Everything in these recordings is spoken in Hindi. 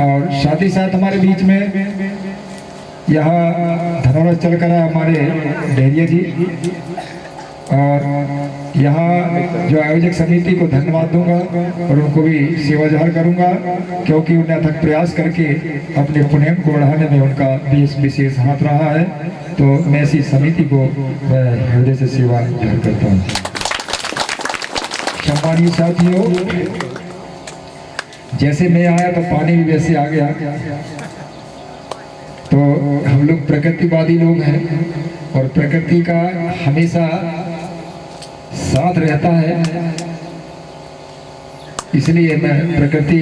और साथ ही साथ हमारे बीच में यहाँ धनौरा चल कर हमारे डेरिया जी, और यहाँ जो आयोजक समिति को धन्यवाद दूंगा और उनको भी सेवा ज़ाहिर करूंगा, क्योंकि उन्हें अथक प्रयास करके अपने पुण्य को बढ़ाने में उनका विशेष हाथ रहा है। तो मैं इसी समिति को हृदय से सेवा ज़ाहिर करता हूँ। सम्मानीय साथियों, जैसे मैं आया तो पानी भी वैसे आ गया। तो हम लोग प्रकृतिवादी लोग हैं और प्रकृति का हमेशा साथ रहता है, इसलिए मैं प्रकृति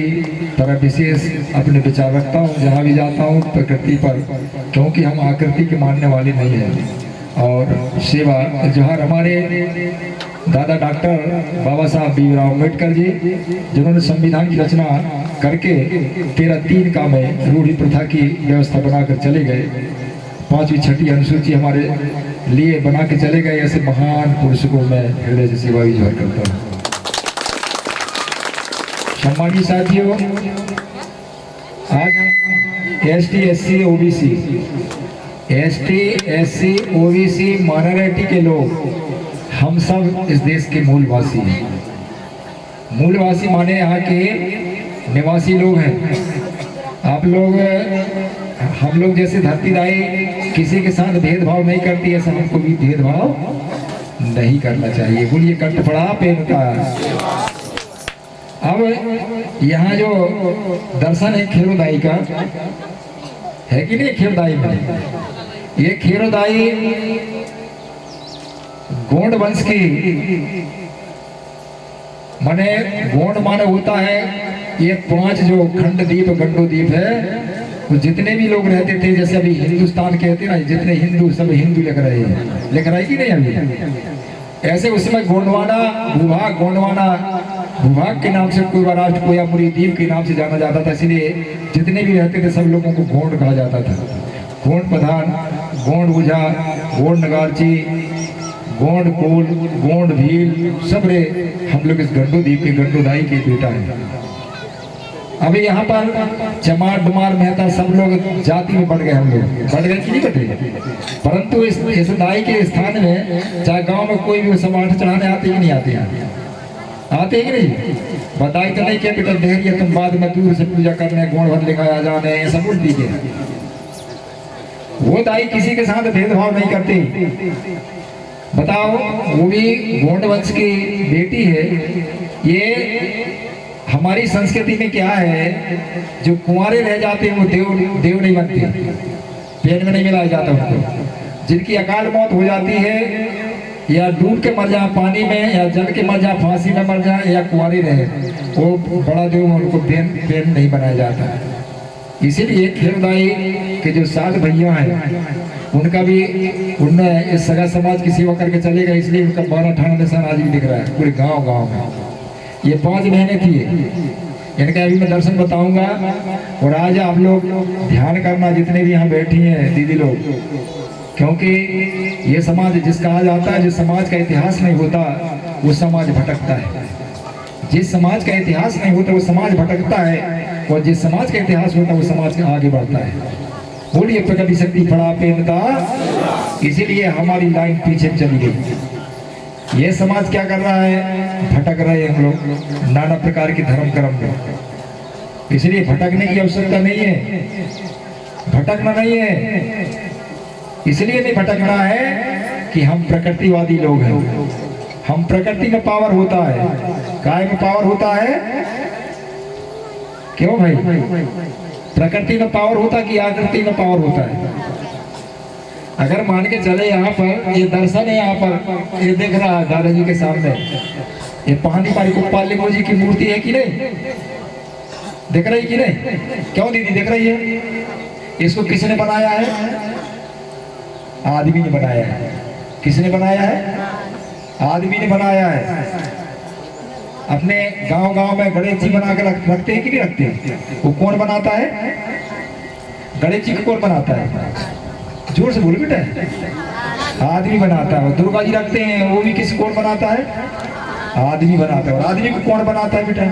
पर विशेष अपने विचार रखता हूँ जहाँ भी जाता हूँ प्रकृति पर, क्योंकि हम आकृति के मानने वाले नहीं हैं। और सेवा जोहार हमारे दादा डॉक्टर बाबा साहब भीमराव अम्बेडकर जी, जिन्होंने संविधान की रचना करके 13(3) का में रूढ़ी प्रथा की व्यवस्था बनाकर चले गए। 5वीं 6ठी अनुसूची हमारे लिए बना के चले गए। ऐसे महान पुरुष को मैं हृदय से सेवा ज़ाहिर करता हूँ। सम्मानित साथियों, आज एसटी एससी ओबीसी माइनॉरिटी के लोग हम सब इस देश के मूलवासी हैं। मूलवासी माने यहाँ के निवासी लोग हैं। आप लोग हम लोग जैसे धरतीदाई किसी के साथ भेदभाव नहीं करती, ऐसा हमको भी भेदभाव नहीं करना चाहिए। बोलिए कंठ पड़ा पेनता। अब यहाँ जो दर्शन है खेरोदाई का है कि नहीं, खेरोदाई में ये खेरोदाई गोंड वंश की माने गोंड माने होता है ये 5 जो खंड द्वीप गंडो द्वीप है, वो जितने भी लोग रहते थे, जैसे अभी हिंदुस्तान कहते हैं ना, जितने हिंदू सब हिंदू लिख रहे हैं कि नहीं अभी, ऐसे उसमें गोंडवाना भूभाग के नाम से कोई राष्ट्र कोया पूरी द्वीप के नाम से जाना जाता था। इसलिए जितने भी रहते थे सब लोगों को गोंड कहा जाता था। गोंड प्रधान, गोंड बुझा, गोंड नगारची, गोंड कोल, गोंड भील, सब रे हम लोग इस गंडो द्वीप के गंडोदाई के बेटा है। अभी यहाँ पर चमार डुमार मेहता सब लोग जाति में बढ़ गए, हम लोग बढ़ गए कि नहीं बढ़े, परंतु इस दाई के स्थान में चाहे गांव में कोई भी समाठ चढ़ाने आते ही नहीं आते हैं, आते ही नहीं। बताई तो नहीं क्या बेटा देहरिया तुम बाद में दूर से पूजा करने गोंड भर लेकर आ जाने, ऐसा बोल दीजिए। वो दाई किसी के साथ भेदभाव नहीं करती। बताओ, वो भी गोंड वंश की बेटी है। ये हमारी संस्कृति में क्या है, जो कुंवारे रह जाते हैं वो देव नहीं बनते, पेट में नहीं मिलाया जाता उनको। जिनकी अकाल मौत हो जाती है या डूब के मर जाए पानी में, या जल के मर जाए, फांसी में मर जाए, या कुंवारे रहे, वो बड़ा देव उनको पेट नहीं बनाया जाता। इसीलिए खेरदाई के जो 7 भैया हैं उनका भी उनने इस सगा समाज की सेवा करके चले गए, इसलिए उनका 12-18 निशान आज भी दिख रहा है पूरे गांव में। ये 5 बहनें थी, इनका अभी मैं दर्शन बताऊंगा। और आज आप लोग ध्यान करना, जितने भी यहाँ बैठी हैं दीदी लोग, क्योंकि ये समाज जिसका कहा जाता है, जिस समाज का इतिहास नहीं होता वो समाज भटकता है। जिस समाज का इतिहास नहीं होता वो समाज भटकता है, और जिस समाज का इतिहास होता है वो समाज आगे बढ़ता है। बोलिए प्रकृति शक्ति फड़ा पेनता। इसीलिए हमारी लाइन पीछे चली गई। ये समाज क्या कर रहा है, भटक रहे हैं हम लोग नाना प्रकार के धर्म कर्म में। इसलिए भटकने की आवश्यकता नहीं है, भटकना नहीं है। इसलिए नहीं भटकना है कि हम प्रकृतिवादी लोग हैं। हम प्रकृति में पावर होता है, काय में पावर होता है, क्यों भाई? प्रकृति में पावर होता कि आकृति में पावर होता है? अगर मान के चले यहाँ पर ये दर्शन है, यहाँ पर ये देख रहा है दादाजी के सामने, ये पहाड़ी पारी गोपाल लिंगो जी की मूर्ति है कि नहीं, दिख रही कि नहीं? क्यों दीदी दिख रही है? इसको किसने बनाया है? आदमी ने बनाया है। किसने बनाया है? आदमी ने बनाया है। अपने गांव में गणेश जी बना के रखते हैं कि नहीं रखते? वो कौन बनाता है? गणेश जी को कौन बनाता है? जोर से बोल बेटा। आदमी बनाता है। दुर्गा जी रखते हैं, वो भी किसी कौन बनाता है? आदमी बनाता है। और आदमी को कौन बनाता है बेटा?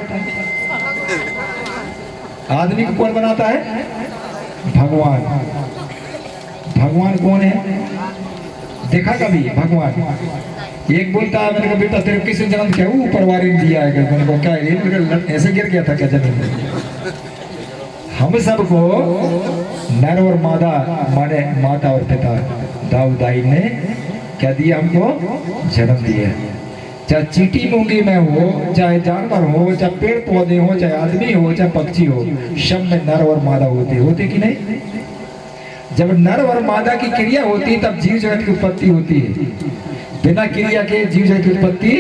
आदमी को कौन बनाता है? भगवान। भगवान कौन है? देखा कभी भगवान? एक बोलता है, मैंने कहा बेटा तेरे किस जन्म क्या ऊपर वाले ने दिया है? मैंने कहा क्या है? ऐसे गिर गया था क्या जमीन में? हम सबको नर और मादा माने माता और पिता दाऊ दाई ने क्या दिया? हमको जन्म दिया। चाहे चींटी मूंगी में हो, चाहे जानवर हो, चाहे पेड़ पौधे हो, चाहे आदमी हो, चाहे पक्षी हो, सब में नर और मादा होते कि नहीं? जब नर और मादा की क्रिया होती है तब जीव जगत की उत्पत्ति होती है। बिना क्रिया के जीव जगत की उत्पत्ति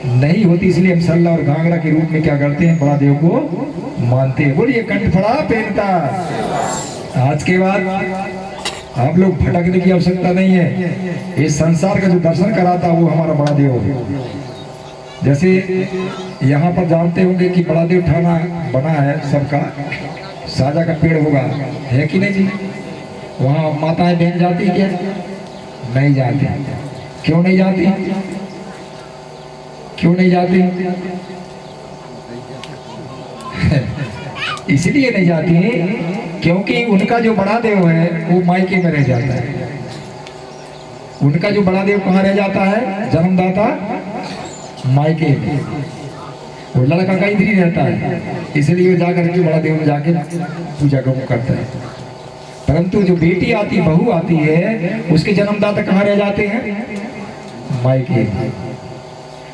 नहीं होती। इसलिए हम सल्ला और घाघरा के रूप में क्या करते हैं? बड़ा देव को मानते हैं। बोलिए कंठ फड़ा पहनता। आज के बाद आप लोग भटकने की आवश्यकता नहीं है। इस संसार का जो दर्शन कराता वो हमारा बड़ा देव है। जैसे यहाँ पर जानते होंगे कि बड़ा देव ठाना बना है सबका, साजा का पेड़ होगा, है कि नहीं जी? वहाँ माताएं बहन जाती क्या? नहीं जाती। क्यों नहीं जाती? क्यों नहीं जाती? इसलिए नहीं जाती क्योंकि उनका जो बड़ा देव है वो मायके में रह जाता है। उनका जो बड़ा देव कहाँ रह जाता है? जन्मदाता मायके में। वो लड़का का इधर ही रहता है, इसलिए वो जाकर के बड़ा देव में जाके पूजा करता है। परंतु जो बेटी आती, बहू आती है, उसके जन्मदाता कहाँ रह जाते हैं? मायके।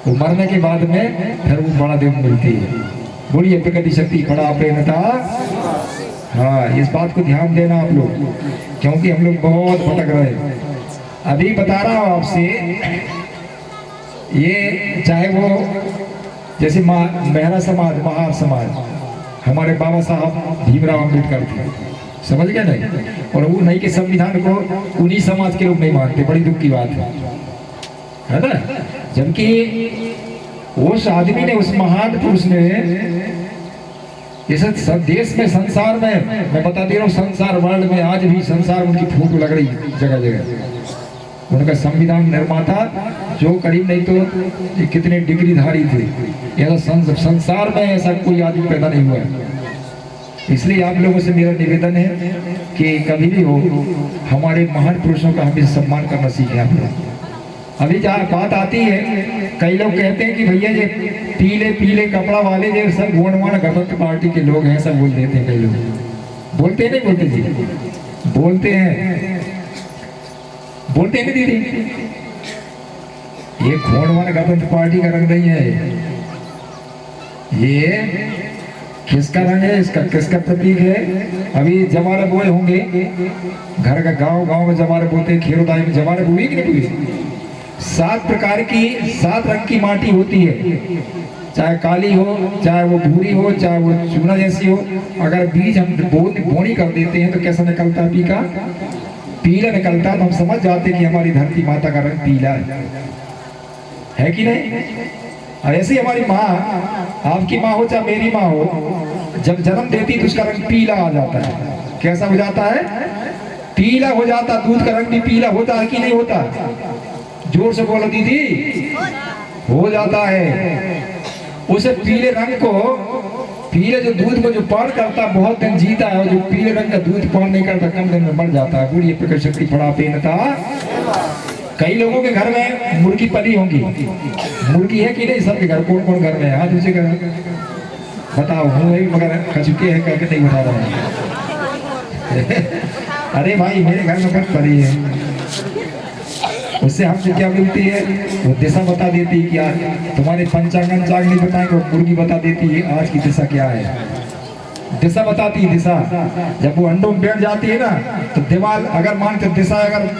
वो मरने के बाद में फिर वो बड़ा देव मिलती है। बोलिए प्रकृति शक्ति खड़ा प्रेमता। हाँ, इस बात को ध्यान देना आप लोग, क्योंकि हम लोग बहुत भटक रहे हैं। अभी बता रहा हूँ आपसे, ये चाहे वो जैसे मेहरा समाज, महार समाज, हमारे बाबा साहब भीमराव अम्बेडकर थे, समझ गए नहीं? और वो नहीं के संविधान को उन्हीं समाज के लोग नहीं मानते। बड़ी दुख की बात है ना? जबकि उस आदमी ने, उस महान पुरुष ने इस देश में, संसार में, मैं बता दे रहा हूँ, संसार वर्ल्ड में आज भी संसार उनकी फोटो लग रही जगह जगह। उनका संविधान निर्माता जो करीब नहीं तो कितने डिग्रीधारी थे, ऐसा संसार में ऐसा कोई आदमी पैदा नहीं हुआ है। इसलिए आप लोगों से मेरा निवेदन है कि कभी भी हो हमारे महान पुरुषों का हमें सम्मान करना सीखें आप लोग। अभी जहाँ बात आती है, कई लोग कहते हैं कि भैया ये पीले पीले कपड़ा वाले जो सब गोंडवान गवर्नमेंट पार्टी के लोग हैं, सब बोल देते हैं। कई लोग बोलते हैं, नहीं बोलते जी? बोलते हैं, बोलते हैं दीदी। ये गोंडवान गवर्नमेंट पार्टी का रंग नहीं है। ये किसका रंग है? इसका किसका प्रतीक है? अभी जवारे बोए होंगे, घर का गांव गांव में जवारे बोते हैं, खेरोदाई में जवारे बोई कि नहीं बोई? 7 प्रकार की, 7 रंग की माटी होती है, चाहे काली हो, चाहे वो भूरी हो, चाहे वो चूना जैसी हो। अगर बीज हम बोनी कर देते हैं तो कैसा निकलता है? पीका पीला निकलता है। तो हम समझ जाते हैं कि हमारी धरती माता का रंग पीला है कि नहीं? और ऐसे ही हमारी माँ, आपकी माँ हो चाहे मेरी माँ हो, जब जन्म देती तो उसका रंग पीला आ जाता है। कैसा हो जाता है? पीला हो जाता। दूध का रंग भी पीला होता है कि नहीं होता? जोर से बोलो दीदी। हो जाता है। उस पीले रंग को, पीले जो दूध को जो पान करता बहुत दिन जीता है, और जो पीले रंग का दूध पान नहीं करता कम दिन में मर जाता है। पूरी प्रकृति शक्ति फड़ा पेनता। कई लोगों के घर में मुर्गी पली होंगी। मुर्गी है कि नहीं? सबके घर। कौन कौन घर में है? हाथ ऊंचे कर बताओ। हूँ मगर खचुके है करके नहीं बता रहा है। अरे भाई मेरे घर में बट पली है। उससे हमसे क्या मिलती है? वो दिशा बता देती है कि यार तुम्हारे पंचांग नहीं बताएंगे, वो मुर्गी बता देती है आज की दिशा क्या है। दिशा बताती है, दिशा। जब वो अंडों में बैठ जाती है ना, तो दीवार अगर मान के दिशा अगर